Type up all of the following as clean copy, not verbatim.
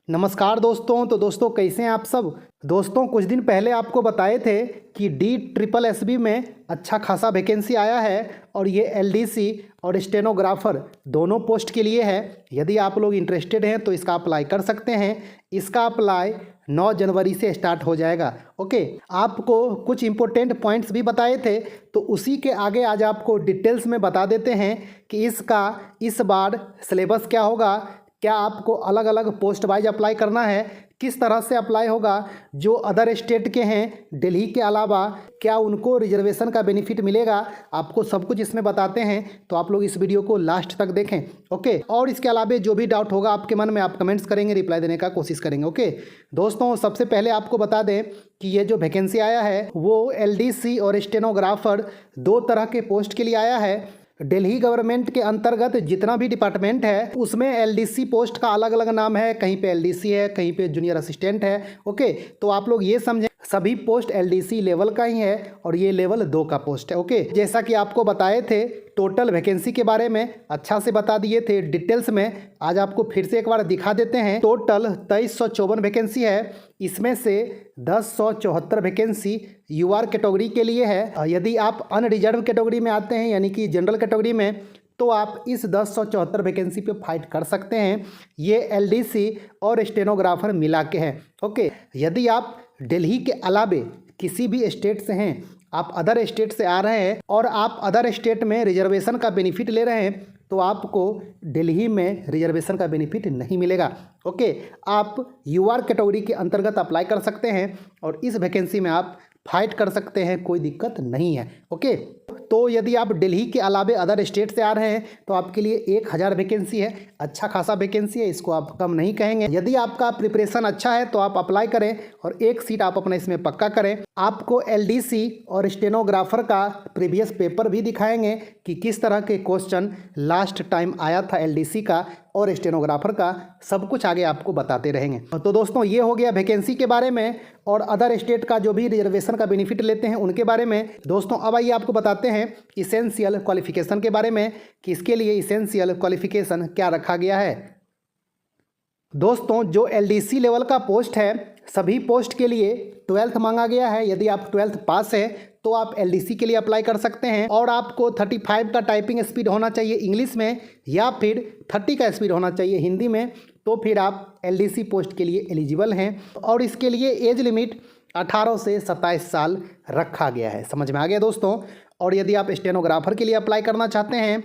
नमस्कार दोस्तों। तो दोस्तों कैसे हैं आप सब। दोस्तों कुछ दिन पहले आपको बताए थे कि DSSB में अच्छा खासा वैकेंसी आया है और ये LDC और स्टेनोग्राफर दोनों पोस्ट के लिए है। यदि आप लोग इंटरेस्टेड हैं तो इसका अप्लाई कर सकते हैं। इसका अप्लाई 9 जनवरी से स्टार्ट हो जाएगा। ओके, आपको कुछ इंपॉर्टेंट पॉइंट्स भी बताए थे तो उसी के आगे आज आपको डिटेल्स में बता देते हैं कि इसका इस बार सिलेबस क्या होगा, क्या आपको अलग अलग पोस्ट वाइज अप्लाई करना है, किस तरह से अप्लाई होगा, जो अदर स्टेट के हैं दिल्ली के अलावा क्या उनको रिजर्वेशन का बेनिफिट मिलेगा, आपको सब कुछ इसमें बताते हैं। तो आप लोग इस वीडियो को लास्ट तक देखें। ओके, और इसके अलावा जो भी डाउट होगा आपके मन में आप कमेंट्स करेंगे, रिप्लाई देने का कोशिश करेंगे। ओके दोस्तों, सबसे पहले आपको बता दें कि ये जो वैकेंसी आया है वो LDC और स्टेनोग्राफर 2 तरह के पोस्ट के लिए आया है। दिल्ली गवर्नमेंट के अंतर्गत जितना भी डिपार्टमेंट है उसमें LDC पोस्ट का अलग अलग नाम है। कहीं पे LDC है, कहीं पे जूनियर असिस्टेंट है। ओके, तो आप लोग ये समझें सभी पोस्ट LDC लेवल का ही है और ये लेवल 2 का पोस्ट है। ओके, जैसा कि आपको बताए थे टोटल वैकेंसी के बारे में अच्छा से बता दिए थे डिटेल्स में। आज आपको फिर से एक बार दिखा देते हैं। टोटल 2354 वैकेंसी है। इसमें से 1074 वैकेंसी UR कैटेगरी के लिए है। यदि आप अनरिजर्व कैटेगरी में आते हैं यानी कि जनरल कैटेगरी में, तो आप इस 1074 वैकेंसी पे फाइट कर सकते हैं। ये LDC और स्टेनोग्राफर मिला के हैं। ओके, यदि आप दिल्ली के अलावे किसी भी स्टेट से हैं, आप अदर स्टेट से आ रहे हैं और आप अदर स्टेट में रिजर्वेशन का बेनिफिट ले रहे हैं, तो आपको दिल्ली में रिजर्वेशन का बेनिफिट नहीं मिलेगा। ओके, आप UR कैटेगरी के अंतर्गत अप्लाई कर सकते हैं और इस वैकेंसी में आप फाइट कर सकते हैं, कोई दिक्कत नहीं है। ओके, तो यदि आप दिल्ली के अलावे अदर स्टेट से आ रहे हैं तो आपके लिए 1000 वैकेंसी है। अच्छा खासा वैकेंसी है, इसको आप कम नहीं कहेंगे। यदि आपका प्रिपरेशन अच्छा है तो आप अप्लाई करें और एक सीट आप अपना इसमें पक्का करें। आपको LDC और स्टेनोग्राफर का प्रीवियस पेपर भी दिखाएंगे कि किस तरह के क्वेश्चन लास्ट टाइम आया था LDC का और स्टेनोग्राफर का, सब कुछ आगे आपको बताते रहेंगे। तो दोस्तों ये हो गया वैकेंसी के बारे में और अदर स्टेट का जो भी रिजर्वेशन का बेनिफिट लेते हैं उनके बारे में। दोस्तों अब आइए आपको बताते हैं इसेंशियल क्वालिफिकेशन के बारे में कि इसके लिए इसेंशियल क्वालिफिकेशन क्या रखा गया है। दोस्तों जो LDC लेवल का पोस्ट है सभी पोस्ट के लिए 12th मांगा गया है। यदि आप 12th पास है तो आप LDC के लिए अप्लाई कर सकते हैं और आपको 35 का टाइपिंग स्पीड होना चाहिए इंग्लिश में या फिर 30 का स्पीड होना चाहिए हिंदी में, तो फिर आप LDC पोस्ट के लिए एलिजिबल हैं। और इसके लिए एज लिमिट 18 से 27 साल रखा गया है। समझ में आ गया दोस्तों। और यदि आप स्टेनोग्राफर के लिए अप्लाई करना चाहते हैं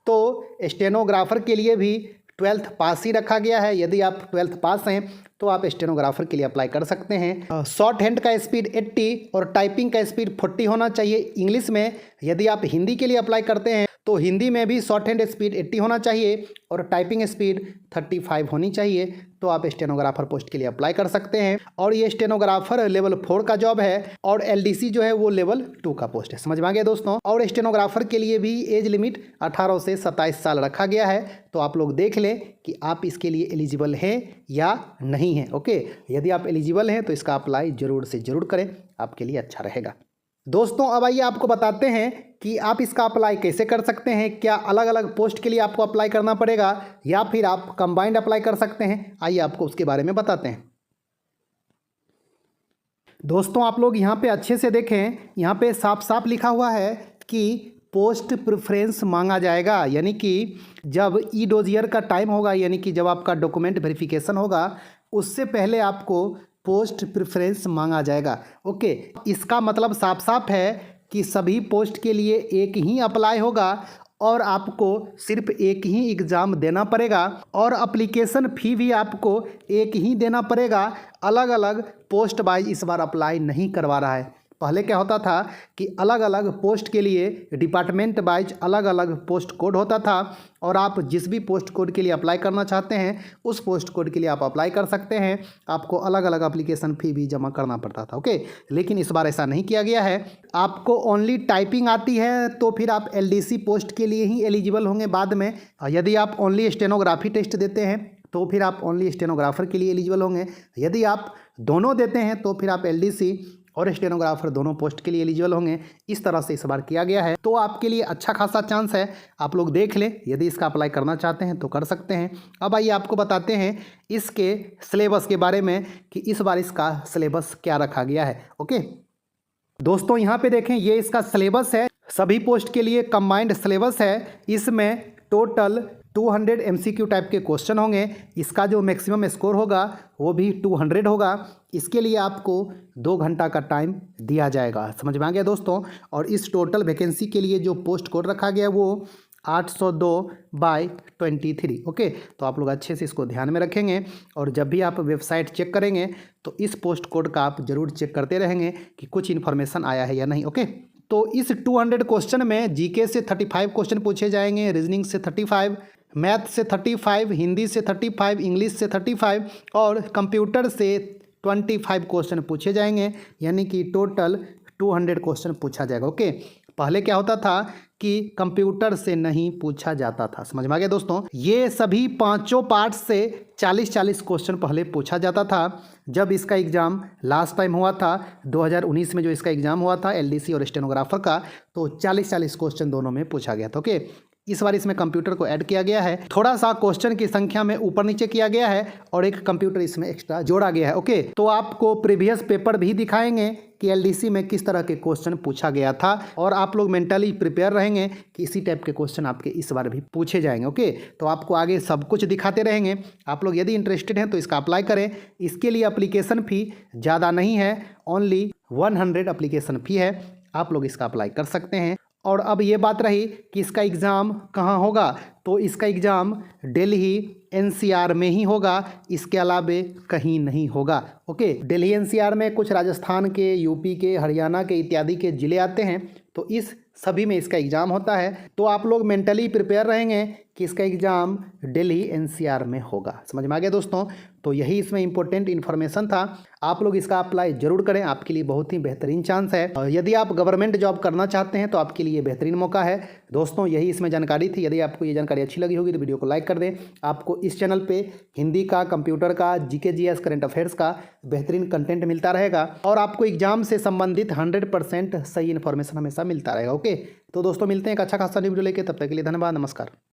तो स्टेनोग्राफर के लिए भी 12th पास ही रखा गया है। यदि आप 12th पास हैं तो आप स्टेनोग्राफर के लिए अप्लाई कर सकते हैं। शॉर्ट हैंड का स्पीड 80 और टाइपिंग का स्पीड 40 होना चाहिए इंग्लिश में। यदि आप हिंदी के लिए अप्लाई करते हैं तो हिंदी में भी शॉर्ट हैंड स्पीड 80 होना चाहिए और टाइपिंग स्पीड 35 होनी चाहिए, तो आप स्टेनोग्राफर पोस्ट के लिए अप्लाई कर सकते हैं। और ये स्टेनोग्राफर लेवल 4 का जॉब है और LDC जो है वो लेवल 2 का पोस्ट है। समझ में आ गया दोस्तों। और स्टेनोग्राफर के लिए भी एज लिमिट 18 से 27 साल रखा गया है। तो आप लोग देख लें कि आप इसके लिए एलिजिबल हैं या नहीं हैं। ओके, यदि आप एलिजिबल हैं तो इसका अप्लाई ज़रूर से ज़रूर करें, आपके लिए अच्छा रहेगा। दोस्तों अब आइए आपको बताते हैं कि आप इसका अप्लाई कैसे कर सकते हैं। क्या अलग अलग पोस्ट के लिए आपको अप्लाई करना पड़ेगा या फिर आप कंबाइंड अप्लाई कर सकते हैं, आइए आपको उसके बारे में बताते हैं। दोस्तों आप लोग यहाँ पे अच्छे से देखें, यहाँ पे साफ साफ लिखा हुआ है कि पोस्ट प्रेफरेंस मांगा जाएगा। यानी कि जब डोजियर का टाइम होगा, यानी कि जब आपका डॉक्यूमेंट वेरिफिकेशन होगा उससे पहले आपको पोस्ट प्रेफरेंस मांगा जाएगा। ओके, इसका मतलब साफ साफ है कि सभी पोस्ट के लिए एक ही अप्लाई होगा और आपको सिर्फ एक ही एग्ज़ाम देना पड़ेगा और एप्लीकेशन फ़ी भी आपको एक ही देना पड़ेगा। अलग अलग पोस्ट वाइज इस बार अप्लाई नहीं करवा रहा है। पहले क्या होता था कि अलग अलग पोस्ट के लिए डिपार्टमेंट वाइज अलग अलग पोस्ट कोड होता था और आप जिस भी पोस्ट कोड के लिए अप्लाई करना चाहते हैं उस पोस्ट कोड के लिए आप अप्लाई कर सकते हैं। आपको अलग अलग एप्लीकेशन फ़ी भी जमा करना पड़ता था। ओके, लेकिन इस बार ऐसा नहीं किया गया है। आपको ओनली टाइपिंग आती है तो फिर आप LDC पोस्ट के लिए ही एलिजिबल होंगे बाद में। यदि आप ओनली स्टेनोग्राफी टेस्ट देते हैं तो फिर आप ओनली स्टेनोग्राफर के लिए एलिजिबल होंगे। यदि आप दोनों देते हैं तो फिर आप LDC और स्टेनोग्राफर दोनों पोस्ट के लिए एलिजिबल होंगे। इस तरह से इस बार किया गया है, तो आपके लिए अच्छा खासा चांस है, आप लोग देख लें। यदि इसका अप्लाई करना चाहते हैं तो कर सकते हैं। अब आइए आपको बताते हैं इसके सिलेबस के बारे में कि इस बार इसका सिलेबस क्या रखा गया है। ओके दोस्तों, यहाँ पे देखें, ये इसका सिलेबस है, सभी पोस्ट के लिए कंबाइंड सिलेबस है। इसमें टोटल 200 MCQ टाइप के क्वेश्चन होंगे। इसका जो मैक्सिमम स्कोर होगा वो भी 200 होगा। इसके लिए आपको 2 घंटा का टाइम दिया जाएगा। समझ में आ गया दोस्तों। और इस टोटल वैकेंसी के लिए जो पोस्ट कोड रखा गया वो 802/23। ओके, तो आप लोग अच्छे से इसको ध्यान में रखेंगे और जब भी आप वेबसाइट चेक करेंगे तो इस पोस्ट कोड का आप जरूर चेक करते रहेंगे कि कुछ इन्फॉर्मेशन आया है या नहीं। ओके, तो इस 200 क्वेश्चन में जीके से 35 क्वेश्चन पूछे जाएंगे, रीजनिंग से 35, मैथ से 35, हिंदी से 35, इंग्लिश से 35 और कंप्यूटर से 25 क्वेश्चन पूछे जाएंगे, यानी कि टोटल 200 क्वेश्चन पूछा जाएगा। ओके, पहले क्या होता था कि कंप्यूटर से नहीं पूछा जाता था। समझ में आ गया दोस्तों। ये सभी पांचों पार्ट से 40-40 क्वेश्चन पहले पूछा जाता था। जब इसका एग्ज़ाम लास्ट टाइम हुआ था 2019 में, जो इसका एग्ज़ाम हुआ था एलडीसी और स्टेनोग्राफर का, तो 40-40 क्वेश्चन दोनों में पूछा गया था। ओके, इस बार इसमें कंप्यूटर को ऐड किया गया है, थोड़ा सा क्वेश्चन की संख्या में ऊपर नीचे किया गया है और एक कंप्यूटर इसमें एक्स्ट्रा जोड़ा गया है। ओके, तो आपको प्रीवियस पेपर भी दिखाएंगे कि एलडीसी में किस तरह के क्वेश्चन पूछा गया था और आप लोग मेंटली प्रिपेयर रहेंगे कि इसी टाइप के क्वेश्चन आपके इस बार भी पूछे जाएंगे। ओके, तो आपको आगे सब कुछ दिखाते रहेंगे। आप लोग यदि इंटरेस्टेड हैं तो इसका अप्लाई करें। इसके लिए एप्लीकेशन फ़ी ज़्यादा नहीं है, ओनली 100 एप्लीकेशन फ़ी है। आप लोग इसका अप्लाई कर सकते हैं। और अब ये बात रही कि इसका एग्ज़ाम कहाँ होगा, तो इसका एग्ज़ाम दिल्ली एनसीआर में ही होगा, इसके अलावे कहीं नहीं होगा। ओके, दिल्ली एनसीआर में कुछ राजस्थान के, यूपी के, हरियाणा के इत्यादि के ज़िले आते हैं, तो इस सभी में इसका एग्ज़ाम होता है। तो आप लोग मेंटली प्रिपेयर रहेंगे कि इसका एग्ज़ाम दिल्ली एनसीआर में होगा। समझ में आ गया दोस्तों। तो यही इसमें इंपॉर्टेंट इन्फॉर्मेशन था। आप लोग इसका अप्लाई जरूर करें, आपके लिए बहुत ही बेहतरीन चांस है। और यदि आप गवर्नमेंट जॉब करना चाहते हैं तो आपके लिए बेहतरीन मौका है दोस्तों। यही इसमें जानकारी थी। यदि आपको ये जानकारी अच्छी लगी होगी तो वीडियो को लाइक कर दें। आपको इस चैनल पे हिंदी का, कंप्यूटर का, जीके जीएस, करंट अफेयर्स का बेहतरीन कंटेंट मिलता रहेगा और आपको एग्जाम से संबंधित 100% सही इन्फॉर्मेशन हमेशा मिलता रहेगा। ओके, तो दोस्तों मिलते हैं एक अच्छा खासा वीडियो लेके, तब तक के लिए धन्यवाद, नमस्कार।